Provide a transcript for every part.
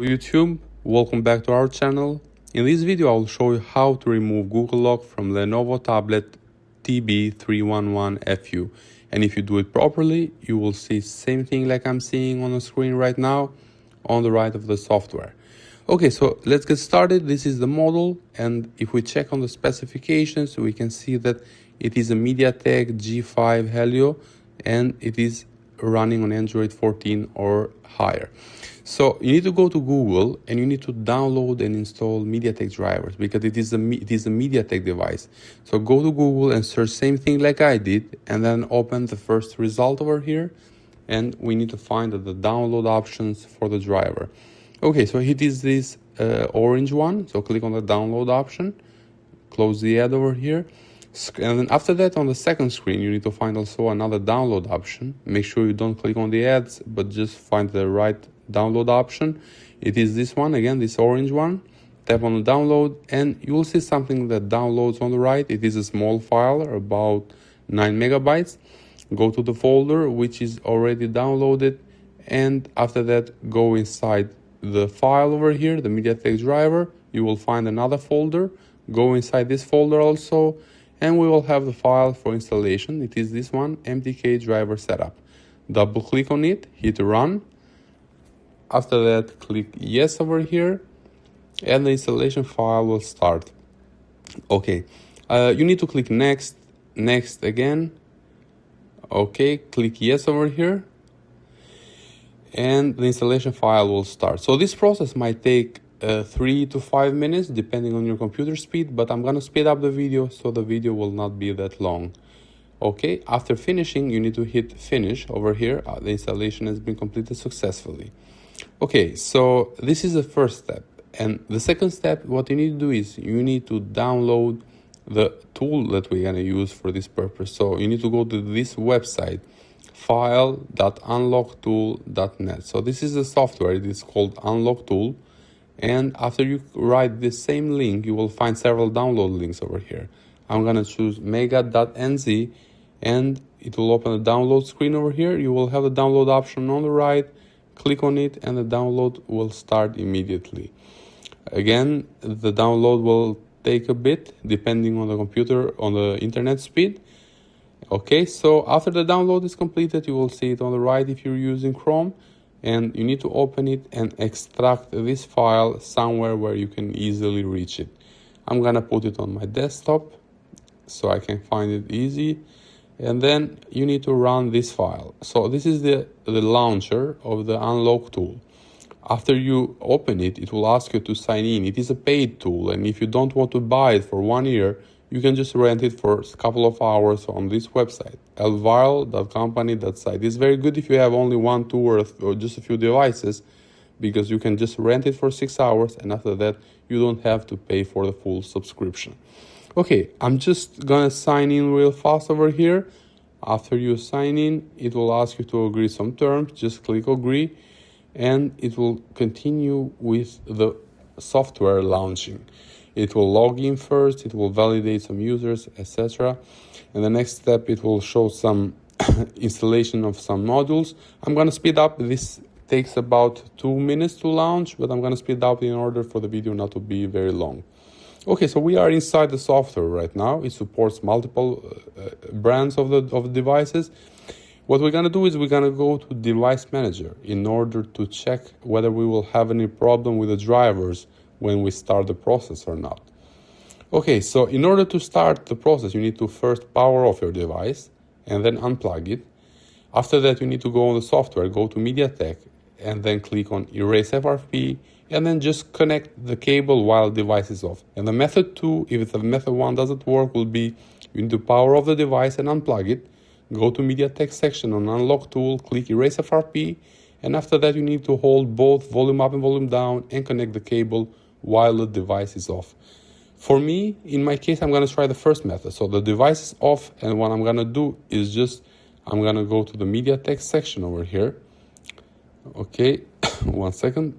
YouTube, welcome back to our channel. In this video I will show you how to remove Google Lock from Lenovo tablet TB311FU, and if you do it properly you will see same thing like I'm seeing on the screen right now on the right of the software. Okay, so let's get started. This is the model, and if we check on the specifications we can see that it is a Mediatek G5 Helio and it is running on Android 14 or higher. So you need to go to Google and you need to download and install Mediatek drivers because it is a Mediatek device. So go to Google and search same thing like I did, and then open the first result over here, and we need to find the download options for the driver. Okay, so it is this orange one, so click on the download option, close the ad over here, and then after that on the second screen you need to find also another download option. Make sure you don't click on the ads but just find the right download option. It is this one again, this orange one. Tap on the download and you will see something that downloads on the right. It is a small file, about 9 megabytes. Go to the folder which is already downloaded, and after that go inside the file over here, the Mediatek driver. You will find another folder, go inside this folder also, and we will have the file for installation. It is this one, MTK driver setup. Double click on it, hit run. After that click yes over here and the installation file will start. Okay, you need to click next again. Okay, click yes over here and the installation file will start. So this process might take 3 to 5 minutes depending on your computer speed, but I'm gonna speed up the video so the video will not be that long. Okay, after finishing you need to hit finish over here. The installation has been completed successfully. Okay, so this is the first step, and the second step, what you need to do is you need to download the tool that we're gonna use for this purpose. So you need to go to this website, file.unlocktool.net. So this is the software, it is called Unlocktool, and after you write this same link you will find several download links over here. I'm gonna choose mega.nz and it will open a download screen over here. You will have the download option on the right. Click on it and the download will start immediately. Again, the download will take a bit depending on the computer, on the internet speed. Okay, so after the download is completed you will see it on the right if you're using Chrome, and you need to open it and extract this file somewhere where you can easily reach it. I'm gonna put it on my desktop so I can find it easy, and then you need to run this file. So this is the launcher of the Unlocktool. After you open it, it will ask you to sign in. It is a paid tool, and if you don't want to buy it for 1 year, you can just rent it for a couple of hours on this website, elviral.company.site. It's very good if you have only 1, 2 or just a few devices, because you can just rent it for 6 hours, and after that you don't have to pay for the full subscription. Okay, I'm just gonna sign in real fast over here. After you sign in, it will ask you to agree some terms. Just click agree and it will continue with the software launching. It will log in first, it will validate some users, etc. And the next step, it will show some installation of some modules. I'm gonna speed up. This takes about 2 minutes to launch, but I'm gonna speed up in order for the video not to be very long. Okay, so we are inside the software right now. It supports multiple brands of the devices. What we're gonna do is we're gonna go to Device Manager in order to check whether we will have any problem with the drivers when we start the process or not. Okay, so in order to start the process, you need to first power off your device and then unplug it. After that, you need to go on the software, go to Mediatek, and then click on Erase FRP, and then just connect the cable while the device is off. And the method 2, if the method 1 doesn't work, will be you need to power off the device and unplug it. Go to Mediatek section on Unlocktool, click Erase FRP, and after that you need to hold both volume up and volume down and connect the cable while the device is off. For me, in my case, I'm gonna try the first method. So the device is off, and what I'm gonna do is I'm gonna go to the Mediatek section over here. Okay, 1 second.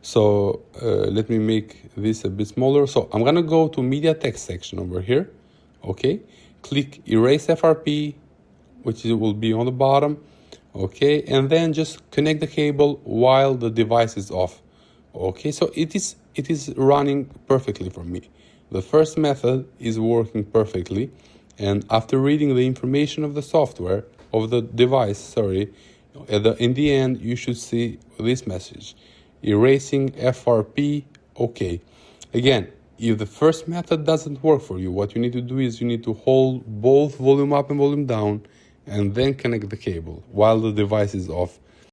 So let me make this a bit smaller. So I'm gonna go to Mediatek section over here. Okay, click Erase FRP, which will be on the bottom. Okay, and then just connect the cable while the device is off. Okay, so it is running perfectly for me. The first method is working perfectly, and after reading the information of the software of the device, sorry, in the end you should see this message: erasing FRP. Okay, again, if the first method doesn't work for you, what you need to do is you need to hold both volume up and volume down and then connect the cable while the device is off.